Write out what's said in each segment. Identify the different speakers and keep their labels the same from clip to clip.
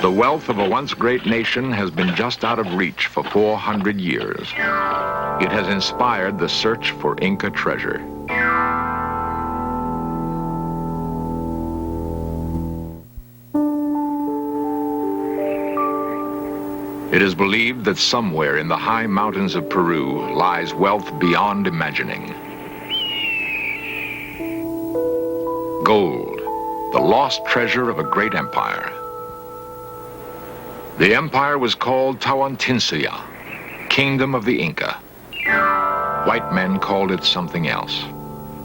Speaker 1: The wealth of a once great nation has been just out of reach for 400 years. It has inspired the search for Inca treasure. It is believed that somewhere in the high mountains of Peru lies wealth beyond imagining. Gold, the lost treasure of a great empire. The empire was called Tawantinsuya, Kingdom of the Inca. White men called it something else.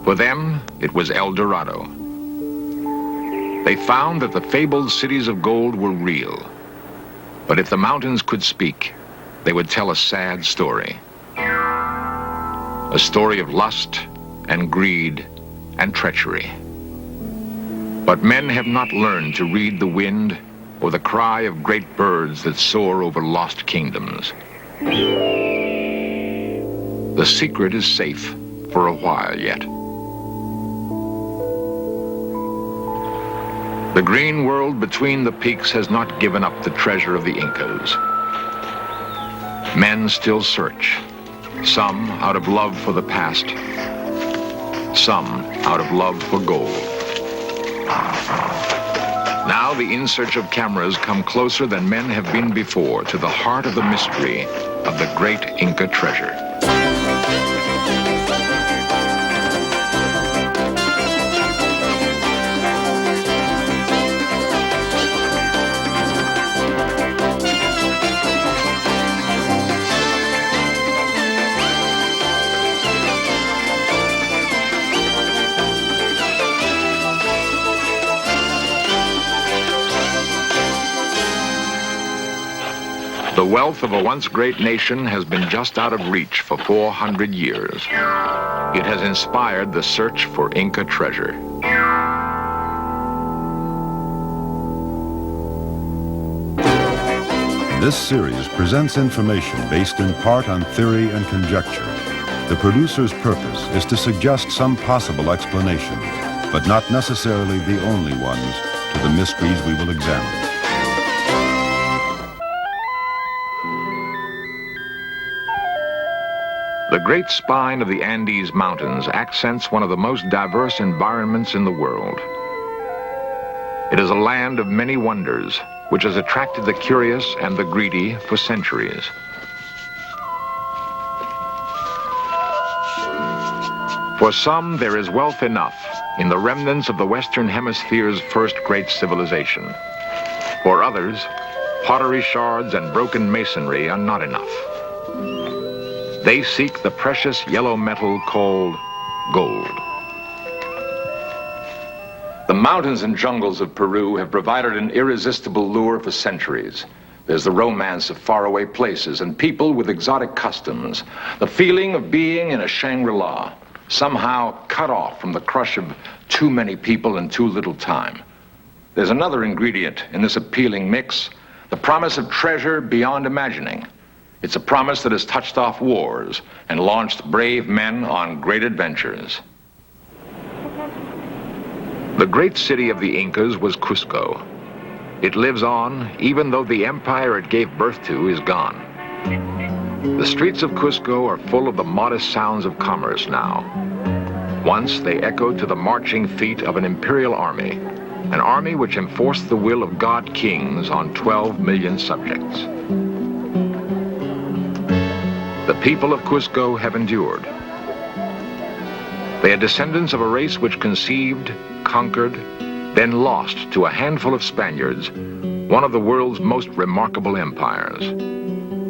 Speaker 1: For them, it was El Dorado. They found that the fabled cities of gold were real. But if the mountains could speak, they would tell a sad story. A story of lust and greed and treachery. But men have not learned to read the wind or the cry of great birds that soar over lost kingdoms. The secret is safe for a while yet. The green world between the peaks has not given up the treasure of the Incas. Men still search, some out of love for the past, some out of love for gold. Now the In Search of cameras come closer than men have been before to the heart of the mystery of the great Inca treasure. The wealth of a once great nation has been just out of reach for 400 years. It has inspired the search for Inca treasure.
Speaker 2: This series presents information based in part on theory and conjecture. The producer's purpose is to suggest some possible explanations, but not necessarily the only ones, to the mysteries we will examine.
Speaker 1: The great spine of the Andes Mountains accents one of the most diverse environments in the world. It is a land of many wonders, which has attracted the curious and the greedy for centuries. For some, there is wealth enough in the remnants of the Western Hemisphere's first great civilization. For others, pottery shards and broken masonry are not enough. They seek the precious yellow metal called gold. The mountains and jungles of Peru have provided an irresistible lure for centuries. There's the romance of faraway places and people with exotic customs, the feeling of being in a Shangri-La, somehow cut off from the crush of too many people in too little time. There's another ingredient in this appealing mix, the promise of treasure beyond imagining. It's a promise that has touched off wars and launched brave men on great adventures. The great city of the Incas was Cusco. It lives on, even though the empire it gave birth to is gone. The streets of Cusco are full of the modest sounds of commerce now. Once they echoed to the marching feet of an imperial army which enforced the will of god kings on 12 million subjects. The people of Cusco have endured. They are descendants of a race which conceived, conquered, then lost to a handful of Spaniards, one of the world's most remarkable empires.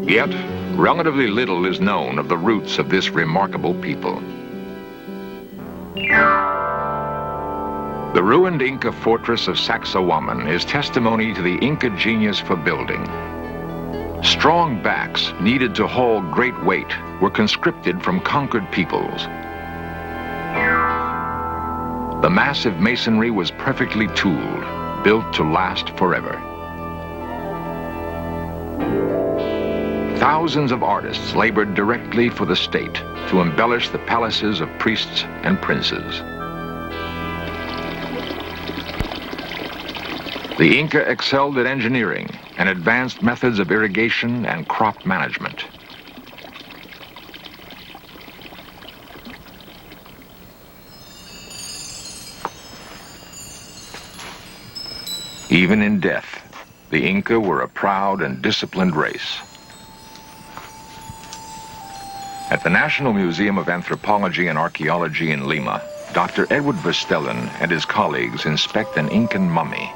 Speaker 1: Yet, relatively little is known of the roots of this remarkable people. The ruined Inca fortress of Sacsayhuaman is testimony to the Inca genius for building. Strong backs needed to haul great weight were conscripted from conquered peoples. The massive masonry was perfectly tooled, built to last forever. Thousands of artists labored directly for the state to embellish the palaces of priests and princes. The Inca excelled at engineering and advanced methods of irrigation and crop management. Even in death, the Inca were a proud and disciplined race. At the National Museum of Anthropology and Archaeology in Lima, Dr. Edward Verstellen and his colleagues inspect an Incan mummy.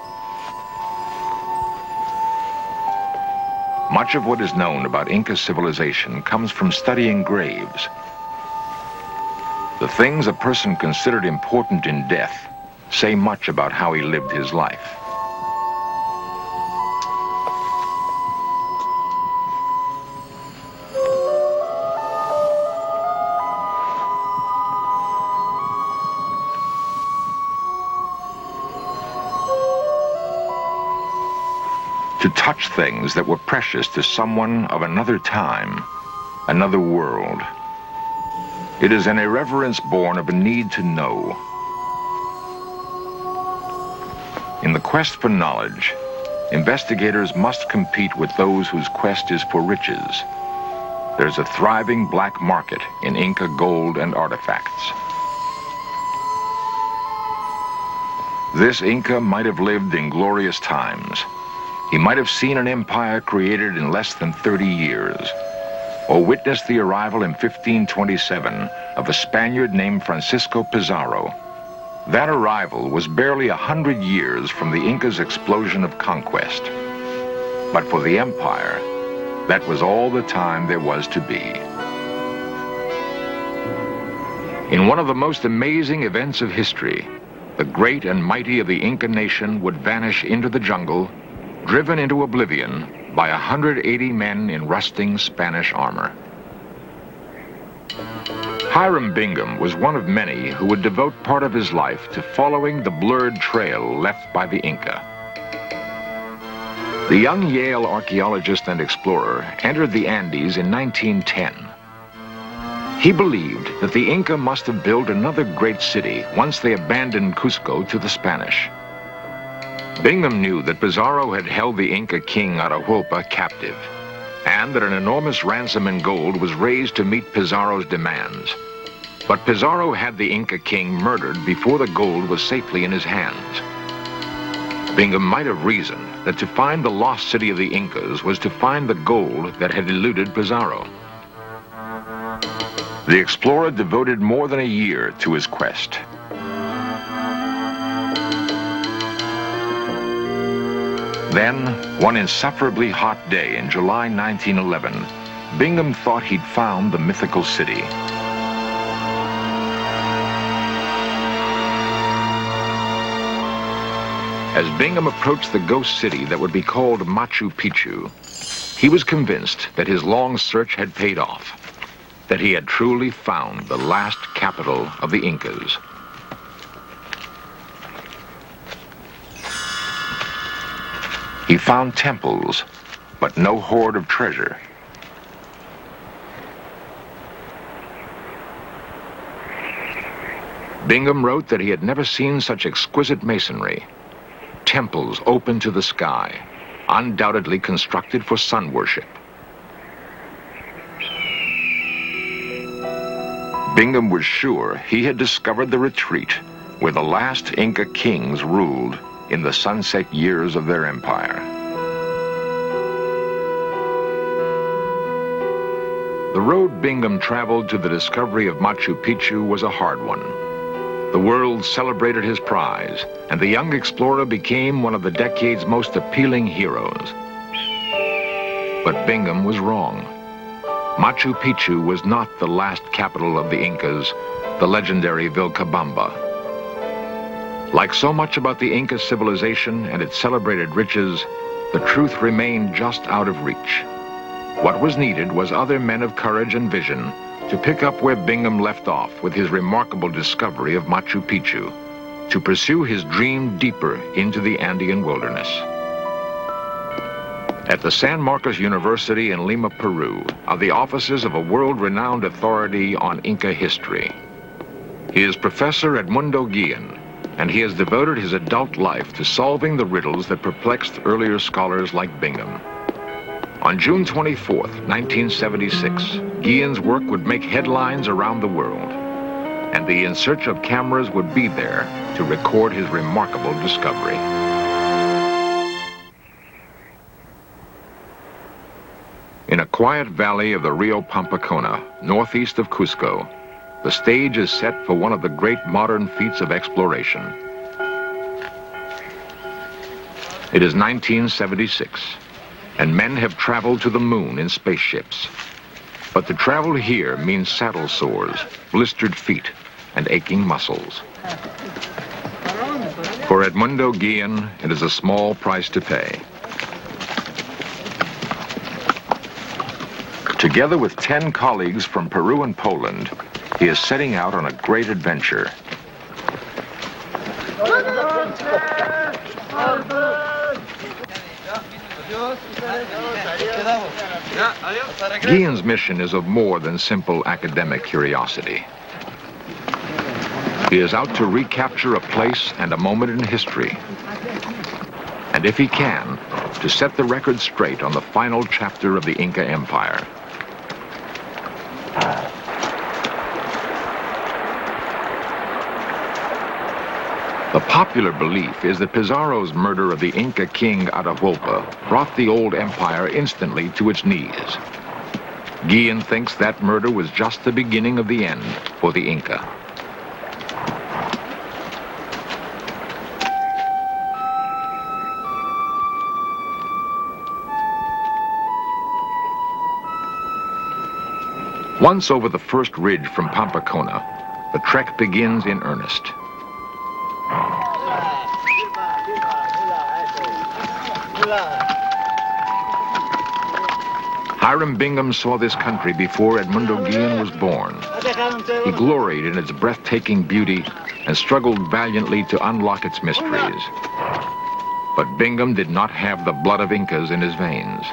Speaker 1: Much of what is known about Inca civilization comes from studying graves. The things a person considered important in death say much about how he lived his life. To touch things that were precious to someone of another time, another world. It is an irreverence born of a need to know. In the quest for knowledge, investigators must compete with those whose quest is for riches. There's a thriving black market in Inca gold and artifacts. This Inca might have lived in glorious times. He might have seen an empire created in less than 30 years, or witnessed the arrival in 1527 of a Spaniard named Francisco Pizarro. That arrival was barely 100 years from the Inca's explosion of conquest. But for the empire, that was all the time there was to be. In one of the most amazing events of history, the great and mighty of the Inca nation would vanish into the jungle, driven into oblivion by 180 men in rusting Spanish armor. Hiram Bingham was one of many who would devote part of his life to following the blurred trail left by the Inca. The young Yale archaeologist and explorer entered the Andes in 1910. He believed that the Inca must have built another great city once they abandoned Cusco to the Spanish. Bingham knew that Pizarro had held the Inca king Atahualpa captive, and that an enormous ransom in gold was raised to meet Pizarro's demands. But Pizarro had the Inca king murdered before the gold was safely in his hands. Bingham might have reasoned that to find the lost city of the Incas was to find the gold that had eluded Pizarro. The explorer devoted more than a year to his quest. Then, one insufferably hot day in July 1911, Bingham thought he'd found the mythical city. As Bingham approached the ghost city that would be called Machu Picchu, he was convinced that his long search had paid off, that he had truly found the last capital of the Incas. He found temples, but no hoard of treasure. Bingham wrote that he had never seen such exquisite masonry. Temples open to the sky, undoubtedly constructed for sun worship. Bingham was sure he had discovered the retreat where the last Inca kings ruled in the sunset years of their empire. The road Bingham traveled to the discovery of Machu Picchu was a hard one. The world celebrated his prize, and the young explorer became one of the decade's most appealing heroes. But Bingham was wrong. Machu Picchu was not the last capital of the Incas, the legendary Vilcabamba. Like so much about the Inca civilization and its celebrated riches, the truth remained just out of reach. What was needed was other men of courage and vision to pick up where Bingham left off with his remarkable discovery of Machu Picchu, to pursue his dream deeper into the Andean wilderness. At the San Marcos University in Lima, Peru, are the offices of a world-renowned authority on Inca history. He is Professor Edmundo Guillen, and he has devoted his adult life to solving the riddles that perplexed earlier scholars like Bingham. On June 24th, 1976, Guillen's work would make headlines around the world, and the In Search of cameras would be there to record his remarkable discovery. In a quiet valley of the Rio Pampacona, northeast of Cusco, the stage is set for one of the great modern feats of exploration. It is 1976, and men have traveled to the moon in spaceships. But to travel here means saddle sores, blistered feet, and aching muscles. For Edmundo Guillen, it is a small price to pay. Together with 10 colleagues from Peru and Poland, he is setting out on a great adventure. Guillen's mission is of more than simple academic curiosity. He is out to recapture a place and a moment in history. And if he can, to set the record straight on the final chapter of the Inca Empire. The popular belief is that Pizarro's murder of the Inca king Atahualpa brought the old empire instantly to its knees. Guillen thinks that murder was just the beginning of the end for the Inca. Once over the first ridge from Pampacona, the trek begins in earnest. Hiram Bingham saw this country before Edmundo Guillen was born. He gloried in its breathtaking beauty and struggled valiantly to unlock its mysteries. But Bingham did not have the blood of Incas in his veins.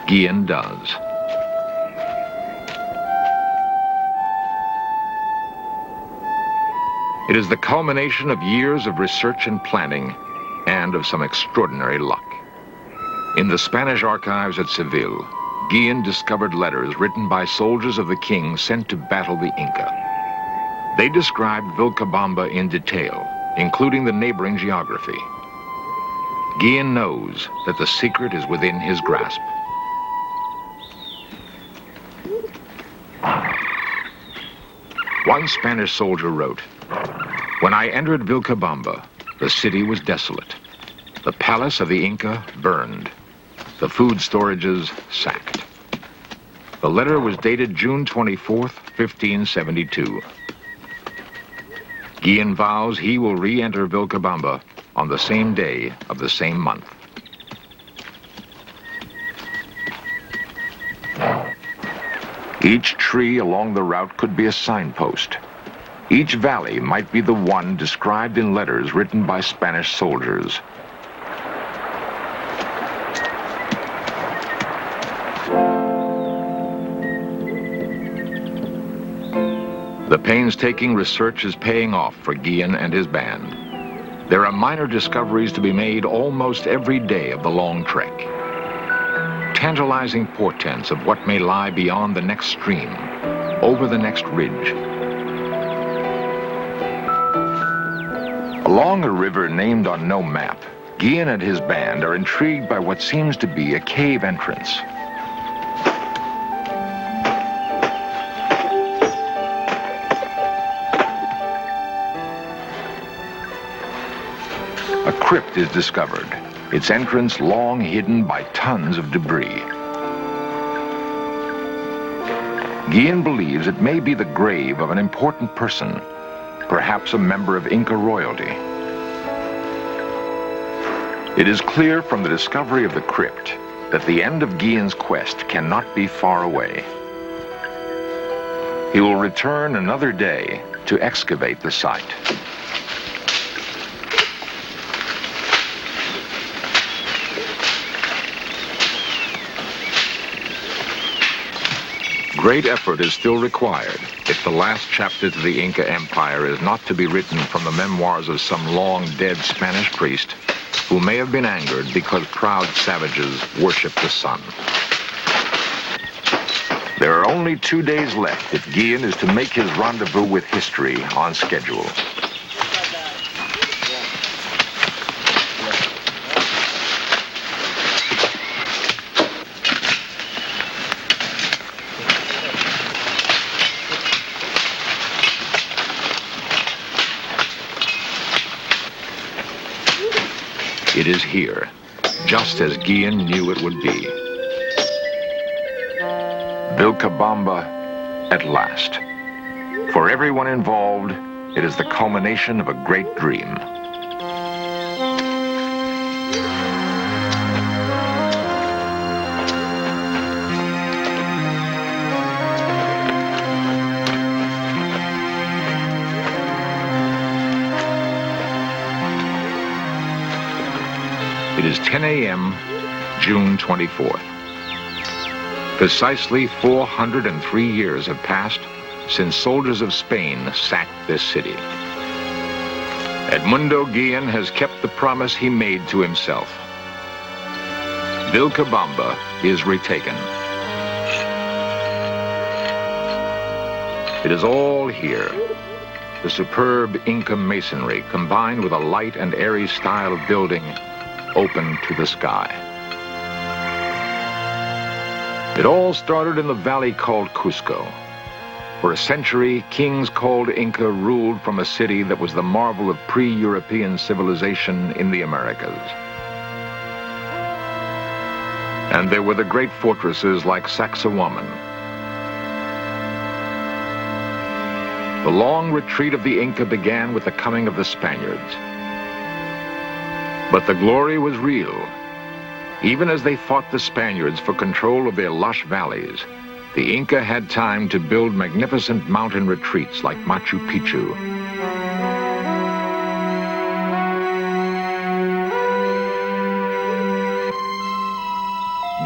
Speaker 1: Guillen does. It is the culmination of years of research and planning, and of some extraordinary luck. In the Spanish archives at Seville, Guillen discovered letters written by soldiers of the king sent to battle the Inca. They described Vilcabamba in detail, including the neighboring geography. Guillen knows that the secret is within his grasp. One Spanish soldier wrote, "When I entered Vilcabamba, the city was desolate. The palace of the Inca burned. The food storages sacked." The letter was dated June 24th, 1572. Guillen vows he will re-enter Vilcabamba on the same day of the same month. Each tree along the route could be a signpost. Each valley might be the one described in letters written by Spanish soldiers. The painstaking research is paying off for Guillen and his band. There are minor discoveries to be made almost every day of the long trek. Tantalizing portents of what may lie beyond the next stream, over the next ridge. Along a river named on no map, Guillen and his band are intrigued by what seems to be a cave entrance. A crypt is discovered, its entrance long hidden by tons of debris. Guillen believes it may be the grave of an important person, perhaps a member of Inca royalty. It is clear from the discovery of the crypt that the end of Guillen's quest cannot be far away. He will return another day to excavate the site. Great effort is still required if the last chapter to the Inca Empire is not to be written from the memoirs of some long-dead Spanish priest who may have been angered because proud savages worship the sun. There are only 2 days left if Guillen is to make his rendezvous with history on schedule. It is here, just as Guillen knew it would be. Vilcabamba at last. For everyone involved, it is the culmination of a great dream. It is 10 a.m., June 24th. Precisely 403 years have passed since soldiers of Spain sacked this city. Edmundo Guillen has kept the promise he made to himself. Vilcabamba is retaken. It is all here. The superb Inca masonry combined with a light and airy style of building open to the sky. It all started in the valley called Cusco. For a century, kings called Inca ruled from a city that was the marvel of pre-European civilization in the Americas. And there were the great fortresses like Sacsayhuaman. The long retreat of the Inca began with the coming of the Spaniards. But the glory was real. Even as they fought the Spaniards for control of their lush valleys, the Inca had time to build magnificent mountain retreats like Machu Picchu.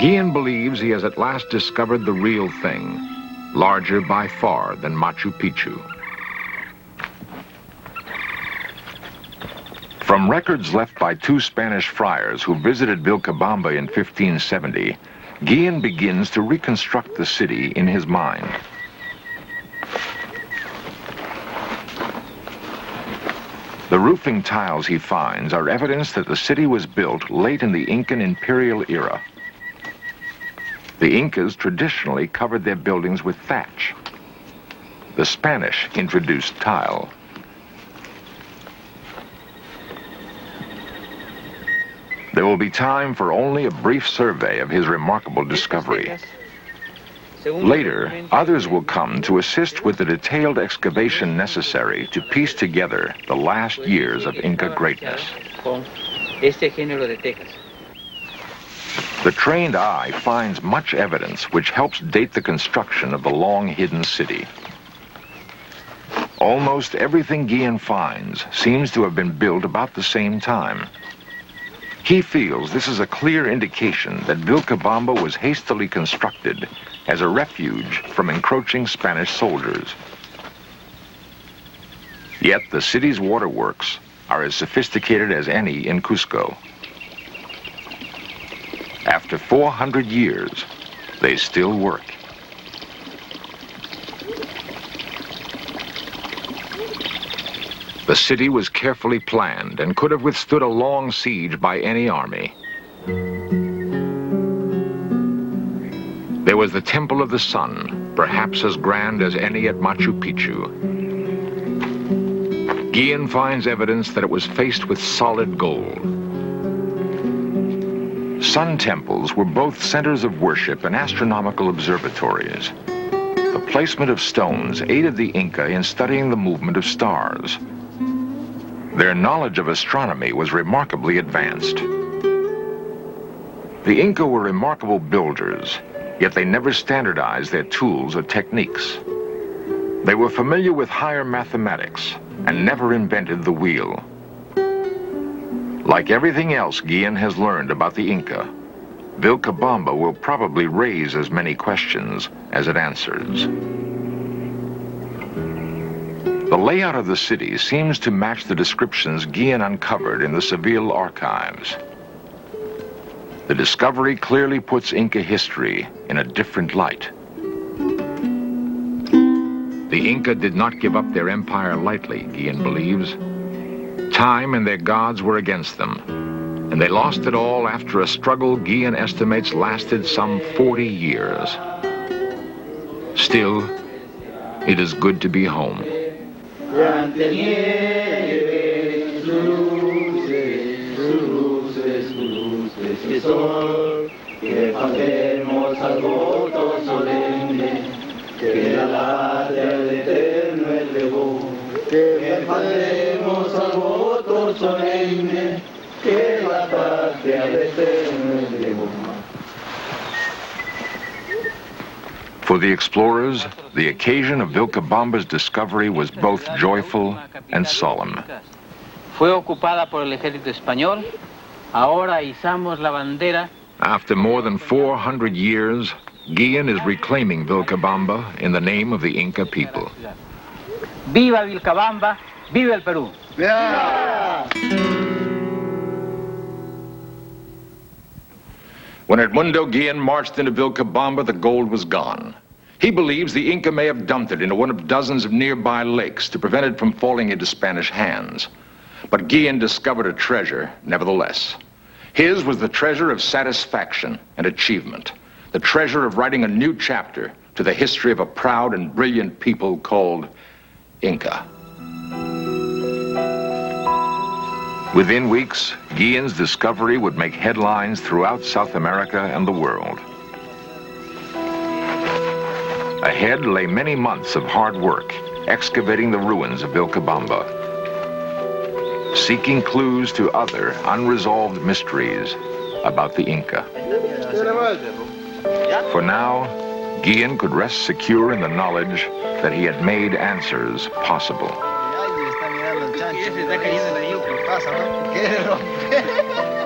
Speaker 1: Guillen believes he has at last discovered the real thing, larger by far than Machu Picchu. From records left by 2 Spanish friars who visited Vilcabamba in 1570, Guillen begins to reconstruct the city in his mind. The roofing tiles he finds are evidence that the city was built late in the Incan imperial era. The Incas traditionally covered their buildings with thatch. The Spanish introduced tile. There will be time for only a brief survey of his remarkable discovery. Later, others will come to assist with the detailed excavation necessary to piece together the last years of Inca greatness. The trained eye finds much evidence which helps date the construction of the long-hidden city. Almost everything Guillen finds seems to have been built about the same time. He feels this is a clear indication that Vilcabamba was hastily constructed as a refuge from encroaching Spanish soldiers. Yet the city's waterworks are as sophisticated as any in Cusco. After 400 years, they still work. The city was carefully planned and could have withstood a long siege by any army. There was the Temple of the Sun, perhaps as grand as any at Machu Picchu. Guillen finds evidence that it was faced with solid gold. Sun temples were both centers of worship and astronomical observatories. The placement of stones aided the Inca in studying the movement of stars. Their knowledge of astronomy was remarkably advanced. The Inca were remarkable builders, yet they never standardized their tools or techniques. They were familiar with higher mathematics and never invented the wheel. Like everything else Guillen has learned about the Inca, Vilcabamba will probably raise as many questions as it answers. The layout of the city seems to match the descriptions Guillen uncovered in the Seville archives. The discovery clearly puts Inca history in a different light. The Inca did not give up their empire lightly, Guillen believes. Time and their gods were against them, and they lost it all after a struggle Guillen estimates lasted some 40 years. Still, it is good to be home. For the explorers, the occasion of Vilcabamba's discovery was both joyful and solemn.
Speaker 3: Fue ocupada por el ejército español. Ahora izamos la bandera.
Speaker 1: After more than 400 years, Guillen is reclaiming Vilcabamba in the name of the Inca people.
Speaker 3: Viva Vilcabamba, viva el Perú.
Speaker 4: Yeah.
Speaker 1: When Edmundo Guillen marched into Vilcabamba, the gold was gone. He believes the Inca may have dumped it into one of dozens of nearby lakes to prevent it from falling into Spanish hands. But Guillen discovered a treasure, nevertheless. His was the treasure of satisfaction and achievement, the treasure of writing a new chapter to the history of a proud and brilliant people called Inca. Within weeks, Guillen's discovery would make headlines throughout South America and the world. Ahead lay many months of hard work, excavating the ruins of Vilcabamba, seeking clues to other unresolved mysteries about the Inca. For now, Guillen could rest secure in the knowledge that he had made answers possible.
Speaker 4: Pasa, ¿no?